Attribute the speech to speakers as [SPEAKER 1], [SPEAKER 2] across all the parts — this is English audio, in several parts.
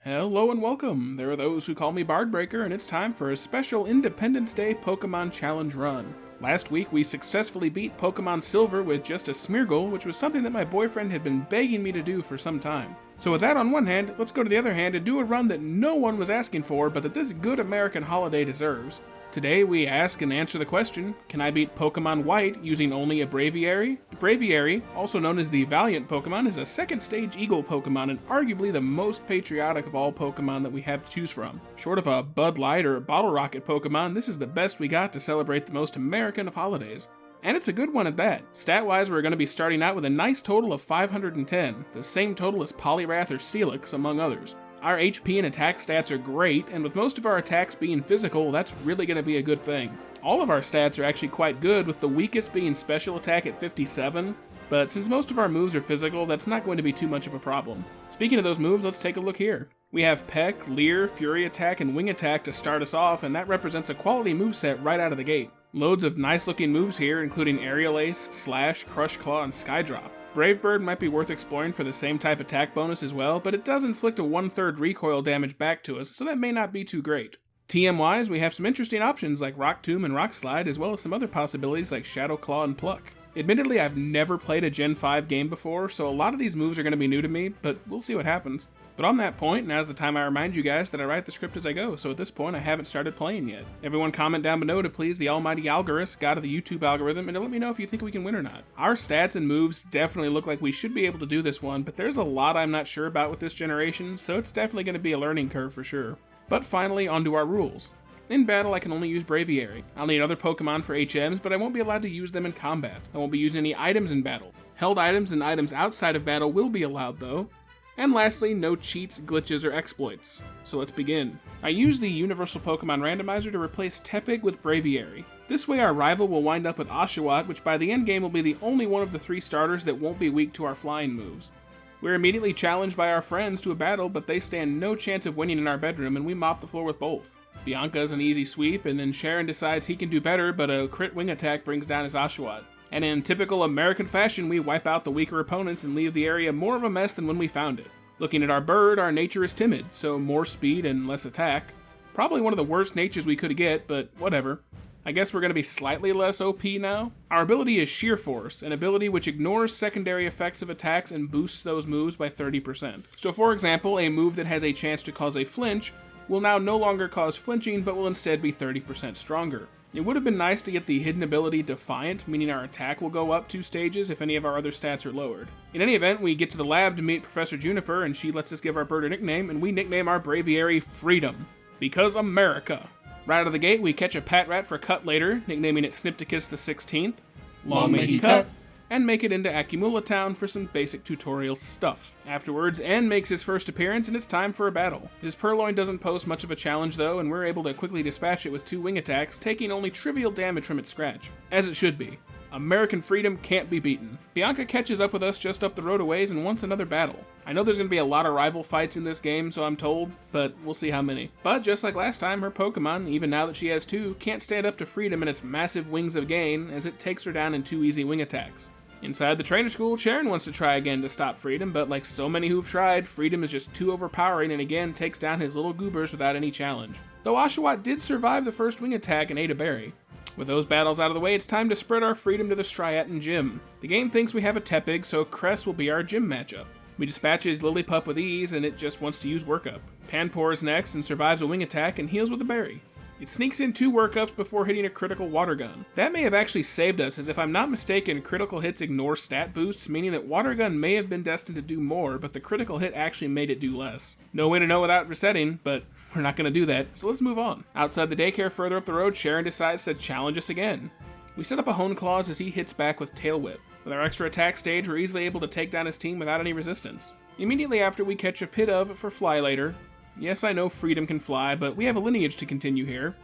[SPEAKER 1] Hello and welcome! There are those who call me Bardbreaker, and it's time for a special Independence Day Pokemon Challenge run. Last week, we successfully beat Pokemon Silver with just a Smeargle, which was something that my boyfriend had been begging me to do for some time. So with that on one hand, let's go to the other hand and do a run that no one was asking for, but that this good American holiday deserves. Today, we ask and answer the question, can I beat Pokemon White using only a Braviary? Braviary, also known as the Valiant Pokemon, is a second stage Eagle Pokemon and arguably the most patriotic of all Pokemon that we have to choose from. Short of a Bud Light or a Bottle Rocket Pokemon, this is the best we got to celebrate the most American of holidays. And it's a good one at that. Stat-wise, we're going to be starting out with a nice total of 510, the same total as Poliwrath or Steelix, among others. Our HP and attack stats are great, and with most of our attacks being physical, that's really going to be a good thing. All of our stats are actually quite good, with the weakest being special attack at 57, but since most of our moves are physical, that's not going to be too much of a problem. Speaking of those moves, let's take a look here. We have Peck, Leer, Fury Attack, and Wing Attack to start us off, and that represents a quality moveset right out of the gate. Loads of nice looking moves here, including Aerial Ace, Slash, Crush Claw, and Skydrop. Brave Bird might be worth exploring for the same type attack bonus as well, but it does inflict a 1/3 recoil damage back to us, so that may not be too great. TM-wise, we have some interesting options like Rock Tomb and Rock Slide, as well as some other possibilities like Shadow Claw and Pluck. Admittedly, I've never played a Gen 5 game before, so a lot of these moves are going to be new to me, but we'll see what happens. But on that point, now's the time I remind you guys that I write the script as I go, so at this point I haven't started playing yet. Everyone comment down below to please the almighty Algorithm, god of the YouTube algorithm, and to let me know if you think we can win or not. Our stats and moves definitely look like we should be able to do this one, but there's a lot I'm not sure about with this generation, so it's definitely going to be a learning curve for sure. But finally, onto our rules. In battle, I can only use Braviary. I'll need other Pokemon for HMs, but I won't be allowed to use them in combat. I won't be using any items in battle. Held items and items outside of battle will be allowed though. And lastly, no cheats, glitches, or exploits. So let's begin. I use the Universal Pokemon Randomizer to replace Tepig with Braviary. This way our rival will wind up with Oshawott, which by the endgame will be the only one of the 3 starters that won't be weak to our flying moves. We're immediately challenged by our friends to a battle, but they stand no chance of winning in our bedroom, and we mop the floor with both. Bianca's an easy sweep, and then Sharon decides he can do better, but a crit wing attack brings down his Oshawott. And in typical American fashion, we wipe out the weaker opponents and leave the area more of a mess than when we found it. Looking at our bird, our nature is timid, so more speed and less attack. Probably one of the worst natures we could get, but whatever. I guess we're going to be slightly less OP now. Our ability is Sheer Force, an ability which ignores secondary effects of attacks and boosts those moves by 30%. So for example, a move that has a chance to cause a flinch will now no longer cause flinching, but will instead be 30% stronger. It would have been nice to get the hidden ability Defiant, meaning our attack will go up 2 stages if any of our other stats are lowered. In any event, we get to the lab to meet Professor Juniper, and she lets us give our bird a nickname, and we nickname our Braviary Freedom. Because America. Right out of the gate, we catch a Patrat for Cut later, nicknaming it Snipticus the 16th. Long may he cut. And make it into Akumula Town for some basic tutorial stuff. Afterwards, N makes his first appearance and it's time for a battle. His Purloin doesn't pose much of a challenge though, and we're able to quickly dispatch it with 2 wing attacks, taking only trivial damage from its scratch. As it should be. American freedom can't be beaten. Bianca catches up with us just up the road a ways and wants another battle. I know there's going to be a lot of rival fights in this game, so I'm told, but we'll see how many. But just like last time, her Pokemon, even now that she has 2, can't stand up to Freedom and its massive Wings of Gain, as it takes her down in 2 easy wing attacks. Inside the trainer school, Sharon wants to try again to stop Freedom, but like so many who've tried, Freedom is just too overpowering and again takes down his little goobers without any challenge. Though Oshawott did survive the first wing attack and ate a berry. With those battles out of the way, it's time to spread our Freedom to the Striaton Gym. The game thinks we have a Tepig, so Cress will be our gym matchup. We dispatch his Lillipup with ease, and it just wants to use Workup. Panpour is next and survives a wing attack and heals with a berry. It sneaks in 2 workups before hitting a critical water gun. That may have actually saved us, as if I'm not mistaken, critical hits ignore stat boosts, meaning that water gun may have been destined to do more, but the critical hit actually made it do less. No way to know without resetting, but we're not going to do that, so let's move on. Outside the daycare further up the road, Sharon decides to challenge us again. We set up a Hone Claws as he hits back with Tail Whip. With our extra attack stage, we're easily able to take down his team without any resistance. Immediately after, we catch a Pidove for Fly later. Yes, I know Freedom can fly, but we have a lineage to continue here.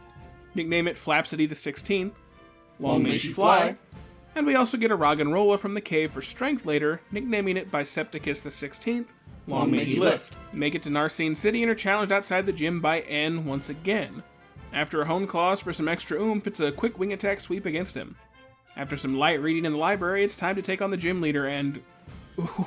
[SPEAKER 1] Nickname it Flapsity the 16th. Long may she fly. And we also get a Roggenrola from the cave for Strength later, nicknaming it Bicepticus the 16th. Long may he lift. Make it to Narcine City and are challenged outside the gym by N once again. After a Hone Claws for some extra oomph, it's a quick wing attack sweep against him. After some light reading in the library, it's time to take on the gym leader and...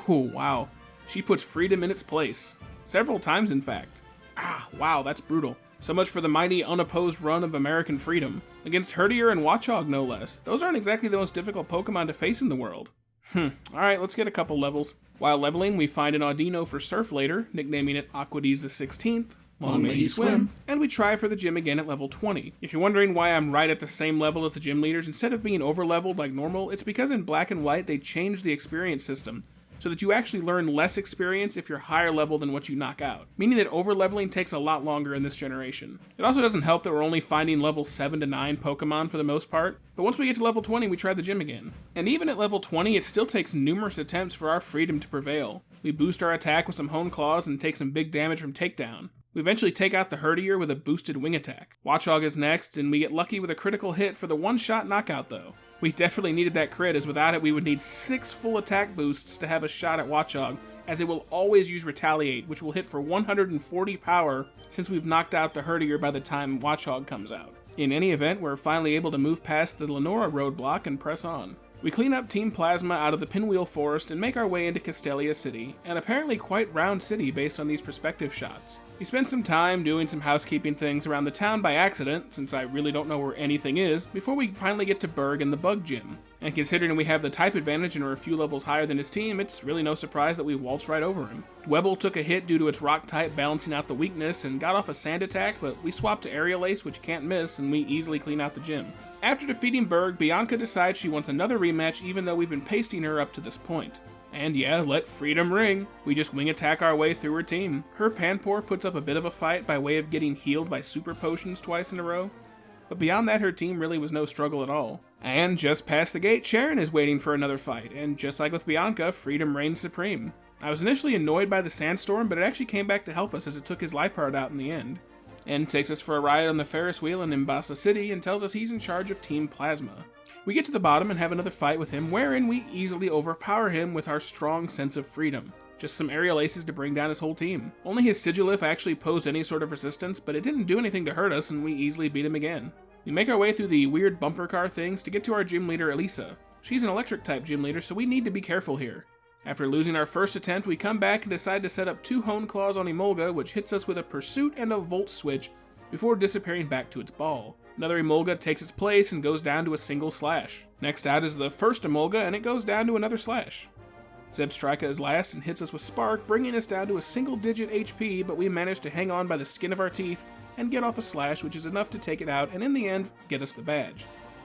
[SPEAKER 1] ooh, wow. She puts Freedom in its place. Several times, in fact. Ah, wow, that's brutal. So much for the mighty, unopposed run of American Freedom. Against Herdier and Watchog, no less. Those aren't exactly the most difficult Pokemon to face in the world. Alright, let's get a couple levels. While leveling, we find an Audino for Surf later, nicknaming it Aquadiz the 16th. Long may he swim. And we try for the gym again at level 20. If you're wondering why I'm right at the same level as the gym leaders instead of being over-leveled like normal, it's because in Black and White they changed the experience system, so that you actually learn less experience if you're higher level than what you knock out, meaning that over-leveling takes a lot longer in this generation. It also doesn't help that we're only finding level 7 to 9 Pokemon for the most part, but once we get to level 20 we try the gym again. And even at level 20 it still takes numerous attempts for our Freedom to prevail. We boost our attack with some Hone Claws and take some big damage from Takedown. We eventually take out the Herdier with a boosted wing attack. Watchog is next, and we get lucky with a critical hit for the one-shot knockout though. We definitely needed that crit, as without it we would need 6 full attack boosts to have a shot at Watchog, as it will always use Retaliate, which will hit for 140 power since we've knocked out the Herdier by the time Watchog comes out. In any event, we're finally able to move past the Lenora roadblock and press on. We clean up Team Plasma out of the Pinwheel Forest and make our way into Castelia City, an apparently quite round city based on these perspective shots. We spend some time doing some housekeeping things around the town by accident, since I really don't know where anything is, before we finally get to Berg and the Bug Gym. And considering we have the type advantage and are a few levels higher than his team, it's really no surprise that we waltz right over him. Dwebble took a hit due to its rock type balancing out the weakness and got off a sand attack, but we swapped to Aerial Ace, which can't miss, and we easily clean out the gym. After defeating Berg, Bianca decides she wants another rematch even though we've been pasting her up to this point. And yeah, let freedom ring. We just wing attack our way through her team. Her Panpour puts up a bit of a fight by way of getting healed by super potions twice in a row, but beyond that her team really was no struggle at all. And just past the gate, Sharon is waiting for another fight, and just like with Bianca, freedom reigns supreme. I was initially annoyed by the sandstorm, but it actually came back to help us as it took his Liepard out in the end. And takes us for a ride on the Ferris wheel in Nimbasa City and tells us he's in charge of Team Plasma. We get to the bottom and have another fight with him, wherein we easily overpower him with our strong sense of freedom. Just some Aerial Aces to bring down his whole team. Only his Sigilif actually posed any sort of resistance, but it didn't do anything to hurt us and we easily beat him again. We make our way through the weird bumper car things to get to our gym leader Elisa. She's an electric type gym leader, so we need to be careful here. After losing our first attempt, we come back and decide to set up 2 Hone Claws on Emolga, which hits us with a Pursuit and a Volt Switch before disappearing back to its ball. Another Emolga takes its place and goes down to a single slash. Next out is the first Emolga, and it goes down to another slash. Zebstrika is last and hits us with Spark, bringing us down to a single-digit HP, but we manage to hang on by the skin of our teeth and get off a slash, which is enough to take it out and in the end, get us the badge.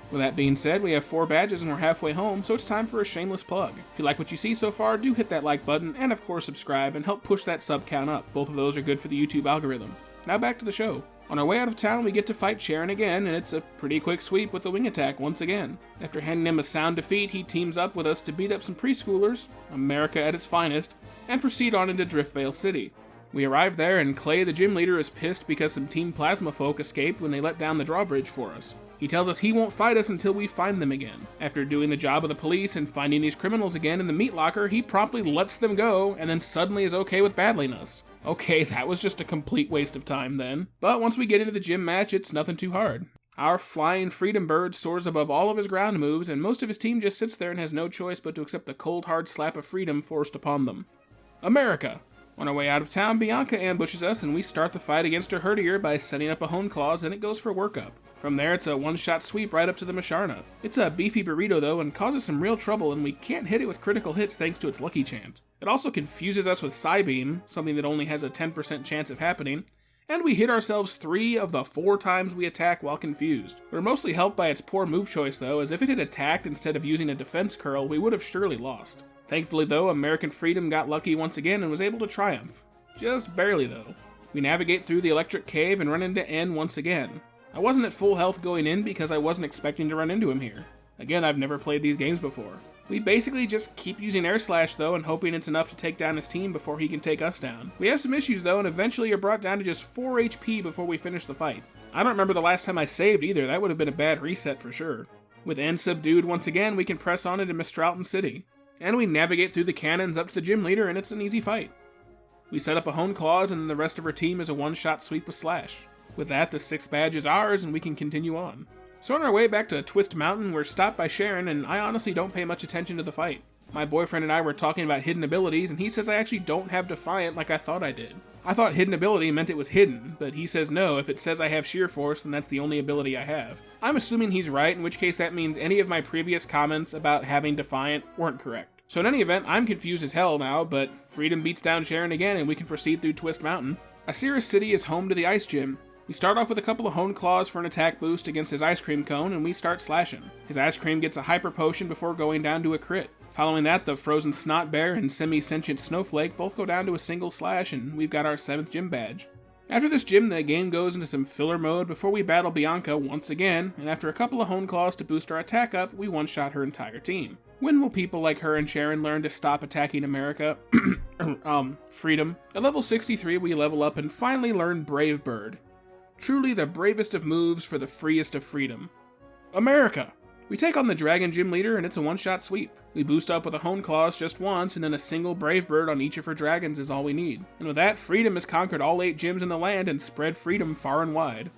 [SPEAKER 1] With that being said, we have 4 badges and we're halfway home, so it's time for a shameless plug. If you like what you see so far, do hit that like button and of course subscribe and help push that sub count up. Both of those are good for the YouTube algorithm. Now back to the show. On our way out of town, we get to fight Sharon again, and it's a pretty quick sweep with the wing attack once again. After handing him a sound defeat, he teams up with us to beat up some preschoolers, America at its finest, and proceed on into Driftvale City. We arrive there, and Clay, the gym leader, is pissed because some Team Plasma folk escaped when they let down the drawbridge for us. He tells us he won't fight us until we find them again. After doing the job of the police and finding these criminals again in the meat locker, he promptly lets them go, and then suddenly is okay with battling us. Okay, that was just a complete waste of time then. But once we get into the gym match, it's nothing too hard. Our flying Freedom Bird soars above all of his ground moves, and most of his team just sits there and has no choice but to accept the cold hard slap of freedom forced upon them. America! On our way out of town, Bianca ambushes us, and we start the fight against her Herdier by setting up a Hone Claws, and it goes for workup. From there, it's a one-shot sweep right up to the Masharna. It's a beefy burrito though, and causes some real trouble, and we can't hit it with critical hits thanks to its Lucky Chant. It also confuses us with Psybeam, something that only has a 10% chance of happening, and we hit ourselves 3 of the 4 times we attack while confused. We're mostly helped by its poor move choice though, as if it had attacked instead of using a defense curl, we would have surely lost. Thankfully though, American Freedom got lucky once again and was able to triumph. Just barely though. We navigate through the electric cave and run into N once again. I wasn't at full health going in because I wasn't expecting to run into him here. Again, I've never played these games before. We basically just keep using Air Slash though and hoping it's enough to take down his team before he can take us down. We have some issues though and eventually are brought down to just 4 HP before we finish the fight. I don't remember the last time I saved either, that would have been a bad reset for sure. With N subdued once again, we can press on into Mistralton City. And we navigate through the cannons up to the gym leader and it's an easy fight. We set up a Hone Claws and then the rest of our team is a one-shot sweep with Slash. With that, the 6th badge is ours and we can continue on. So on our way back to Twist Mountain, we're stopped by Sharon and I honestly don't pay much attention to the fight. My boyfriend and I were talking about hidden abilities and he says I actually don't have Defiant like I thought I did. I thought hidden ability meant it was hidden, but he says no, if it says I have sheer force, then that's the only ability I have. I'm assuming he's right, in which case that means any of my previous comments about having Defiant weren't correct. So in any event, I'm confused as hell now, but Freedom beats down Sharon again and we can proceed through Twist Mountain. Asirus City is home to the Ice Gym. We start off with a couple of Hone Claws for an attack boost against his Ice Cream Cone, and we start slashing. His Ice Cream gets a Hyper Potion before going down to a crit. Following that, the Frozen Snot Bear and Semi-Sentient Snowflake both go down to a single slash, and we've got our 7th gym badge. After this gym, the game goes into some filler mode before we battle Bianca once again, and after a couple of Hone Claws to boost our attack up, we one-shot her entire team. When will people like her and Sharon learn to stop attacking America? Freedom. At level 63, we level up and finally learn Brave Bird. Truly the bravest of moves for the freest of freedom. America! We take on the Dragon Gym Leader and it's a one-shot sweep. We boost up with a Hone Claws just once and then a single Brave Bird on each of her dragons is all we need. And with that, Freedom has conquered all 8 gyms in the land and spread freedom far and wide.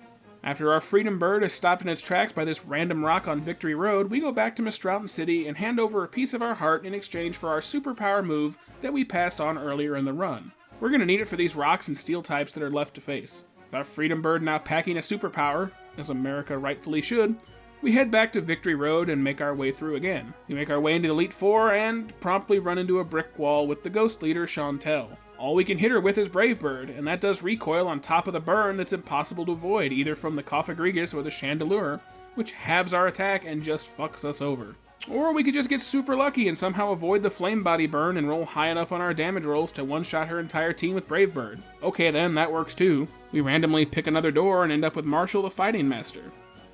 [SPEAKER 1] After our Freedom Bird is stopped in its tracks by this random rock on Victory Road, we go back to Mistralton City and hand over a piece of our heart in exchange for our superpower move that we passed on earlier in the run. We're going to need it for these rocks and steel types that are left to face. With our Freedom Bird now packing a superpower, as America rightfully should, we head back to Victory Road and make our way through again. We make our way into Elite Four and promptly run into a brick wall with the Ghost Leader, Chantel. All we can hit her with is Brave Bird, and that does recoil on top of the burn that's impossible to avoid, either from the Cophagrigus or the Chandelure, which halves our attack and just fucks us over. Or we could just get super lucky and somehow avoid the Flame Body burn and roll high enough on our damage rolls to one-shot her entire team with Brave Bird. Okay then, that works too. We randomly pick another door and end up with Marshall the Fighting Master.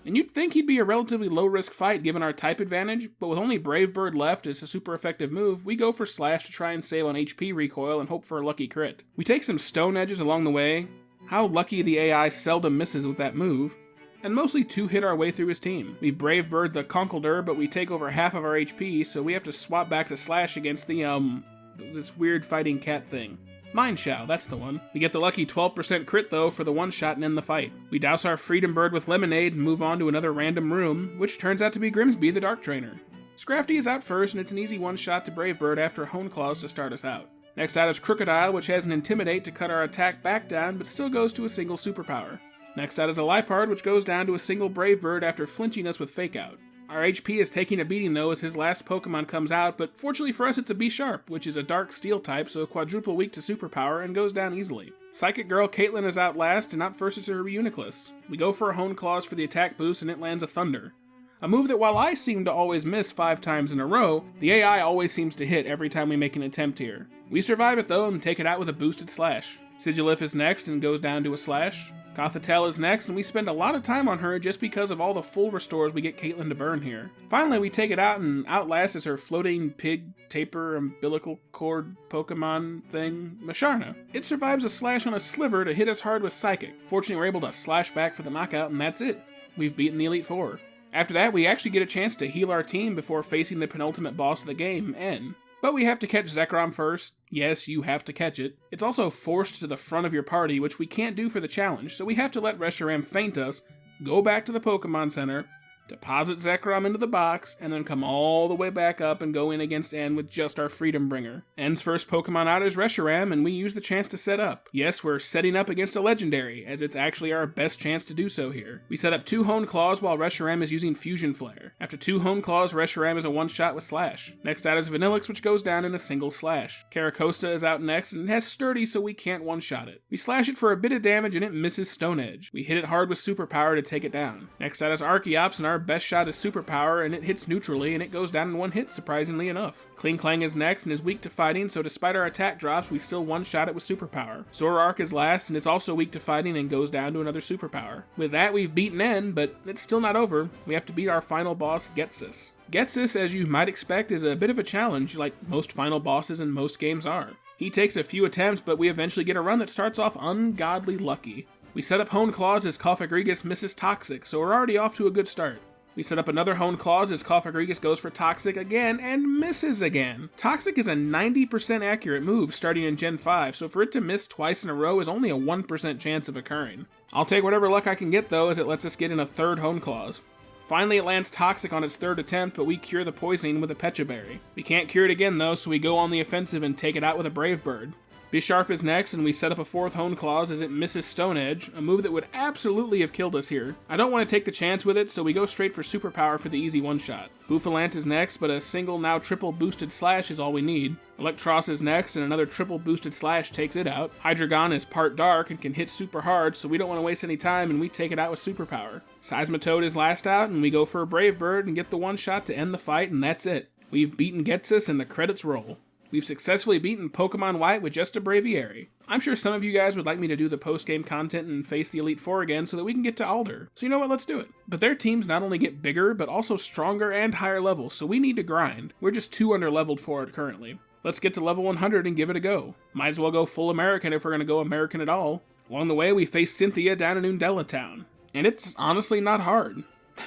[SPEAKER 1] And you'd think he'd be a relatively low-risk fight given our type advantage, but with only Brave Bird left as a super effective move, we go for Slash to try and save on HP recoil and hope for a lucky crit. We take some Stone Edges along the way. How lucky the AI seldom misses with that move. And mostly 2-hit our way through his team. We Brave Bird the Conkeldurr, but we take over half of our HP, so we have to swap back to Slash against this weird fighting cat thing. Mineshow, that's the one. We get the lucky 12% crit though for the one-shot and end the fight. We douse our Freedom Bird with Lemonade and move on to another random room, which turns out to be Grimsby the Dark Trainer. Scrafty is out first and it's an easy one-shot to Brave Bird after a Hone Claws to start us out. Next out is Crocodile, which has an Intimidate to cut our attack back down but still goes to a single superpower. Next out is a Lipard, which goes down to a single Brave Bird after flinching us with Fake Out. Our HP is taking a beating though as his last Pokemon comes out, but fortunately for us it's a B-Sharp, which is a Dark Steel type, so quadruple weak to superpower and goes down easily. Psychic Girl Caitlyn is out last, and out first is her Reuniclus. We go for a Hone Claws for the attack boost and it lands a Thunder. A move that while I seem to always miss 5 times in a row, the AI always seems to hit every time we make an attempt here. We survive it though and take it out with a boosted Slash. Sigilif is next and goes down to a Slash. Gothitelle is next, and we spend a lot of time on her just because of all the full restores we get Caitlyn to burn here. Finally, we take it out and outlast as her floating pig, taper, umbilical cord Pokemon thing, Masharna. It survives a slash on a Sliver to hit us hard with Psychic. Fortunately, we're able to slash back for the knockout, and that's it. We've beaten the Elite Four. After that, we actually get a chance to heal our team before facing the penultimate boss of the game, N. But we have to catch Zekrom first. Yes, you have to catch it. It's also forced to the front of your party, which we can't do for the challenge, so we have to let Reshiram feint us, go back to the Pokemon Center, deposit Zekrom into the box, and then come all the way back up and go in against N with just our Freedom Bringer. N's first Pokemon out is Reshiram, and we use the chance to set up. Yes, we're setting up against a Legendary, as it's actually our best chance to do so here. We set up 2 Hone Claws while Reshiram is using Fusion Flare. After 2 Hone Claws, Reshiram is a one-shot with Slash. Next out is Vanillix, which goes down in a single slash. Caracosta is out next, and it has Sturdy, so we can't one-shot it. We slash it for a bit of damage, and it misses Stone Edge. We hit it hard with Superpower to take it down. Next out is Archeops, and our best shot is Superpower, and it hits neutrally, and it goes down in one hit, surprisingly enough. Kling Clang is next, and is weak to fighting, so despite our attack drops, we still one-shot it with Superpower. Zoroark is last, and it's also weak to fighting, and goes down to another Superpower. With that, we've beaten N, but it's still not over. We have to beat our final boss, Getsis. Getsis, as you might expect, is a bit of a challenge, like most final bosses in most games are. He takes a few attempts, but we eventually get a run that starts off ungodly lucky. We set up Hone Claws as Cophagrigus misses Toxic, so we're already off to a good start. We set up another Hone Claws as Cophagrigus goes for Toxic again and misses again. Toxic is a 90% accurate move starting in Gen 5, so for it to miss twice in a row is only a 1% chance of occurring. I'll take whatever luck I can get though, as it lets us get in a third Hone Claws. Finally, it lands Toxic on its third attempt, but we cure the poisoning with a Pecha Berry. We can't cure it again though, so we go on the offensive and take it out with a Brave Bird. Bisharp is next, and we set up a 4th Hone Claws as it misses Stone Edge, a move that would absolutely have killed us here. I don't want to take the chance with it, so we go straight for Superpower for the easy one-shot. Bouffalant is next, but a single, now triple boosted Slash is all we need. Electros is next, and another triple boosted Slash takes it out. Hydreigon is part dark and can hit super hard, so we don't want to waste any time, and we take it out with Superpower. Seismitoad is last out, and we go for a Brave Bird and get the one-shot to end the fight, and that's it. We've beaten Getsus, and the credits roll. We've successfully beaten Pokemon White with just a Braviary. I'm sure some of you guys would like me to do the post-game content and face the Elite Four again so that we can get to Alder. So you know what, let's do it. But their teams not only get bigger, but also stronger and higher level, so we need to grind. We're just too under-leveled for it currently. Let's get to level 100 and give it a go. Might as well go full American if we're going to go American at all. Along the way, we face Cynthia down in Undella Town. And it's honestly not hard.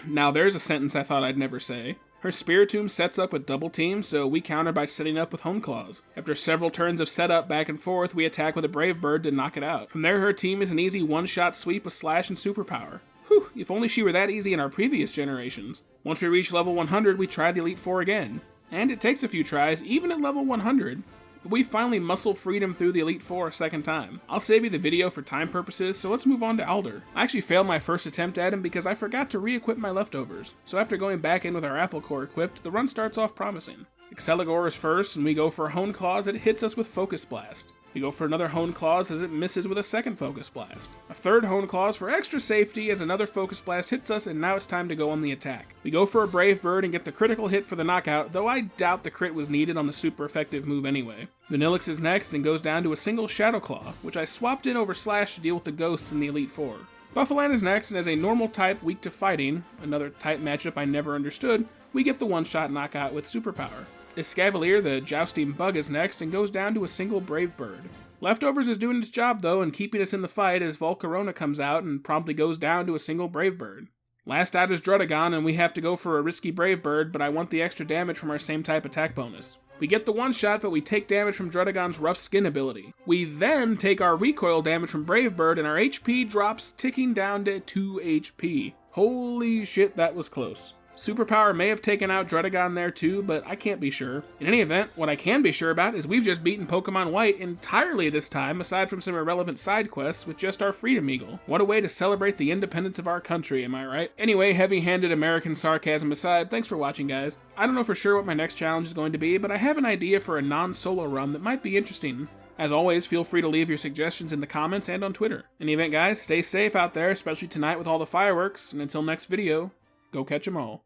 [SPEAKER 1] Now there's a sentence I thought I'd never say. Her Spiritomb sets up with double team, so we counter by setting up with Hone Claws. After several turns of setup back and forth, we attack with a Brave Bird to knock it out. From there, her team is an easy one-shot sweep with Slash and Superpower. Whew, if only she were that easy in our previous generations. Once we reach level 100, we try the Elite Four again. And it takes a few tries, even at level 100. But we finally muscle freedom through the Elite Four a second time. I'll save you the video for time purposes, so let's move on to Alder. I actually failed my first attempt at him because I forgot to re-equip my leftovers, so after going back in with our Apple Core equipped, the run starts off promising. Exceligor is first, and we go for a Hone Claws that hits us with Focus Blast. We go for another Hone Claws as it misses with a second Focus Blast. A third Hone Claws for extra safety as another Focus Blast hits us, and now it's time to go on the attack. We go for a Brave Bird and get the critical hit for the knockout, though I doubt the crit was needed on the super effective move anyway. Vanillix is next and goes down to a single Shadow Claw, which I swapped in over Slash to deal with the ghosts in the Elite Four. Bouffalant is next, and as a normal type weak to fighting, another type matchup I never understood, we get the one-shot knockout with Superpower. Escavalier, the jousting bug, is next and goes down to a single Brave Bird. Leftovers is doing its job though and keeping us in the fight as Volcarona comes out and promptly goes down to a single Brave Bird. Last out is Druddigon and we have to go for a risky Brave Bird, but I want the extra damage from our same type attack bonus. We get the one shot, but we take damage from Druddigon's Rough Skin ability. We then take our recoil damage from Brave Bird and our HP drops ticking down to 2 HP. Holy shit, that was close. Superpower may have taken out Druddigon there too, but I can't be sure. In any event, what I can be sure about is we've just beaten Pokemon White entirely this time, aside from some irrelevant side quests, with just our Freedom Eagle. What a way to celebrate the independence of our country, am I right? Anyway, heavy-handed American sarcasm aside, thanks for watching, guys. I don't know for sure what my next challenge is going to be, but I have an idea for a non-solo run that might be interesting. As always, feel free to leave your suggestions in the comments and on Twitter. In the event, guys, stay safe out there, especially tonight with all the fireworks, and until next video, go catch 'em all.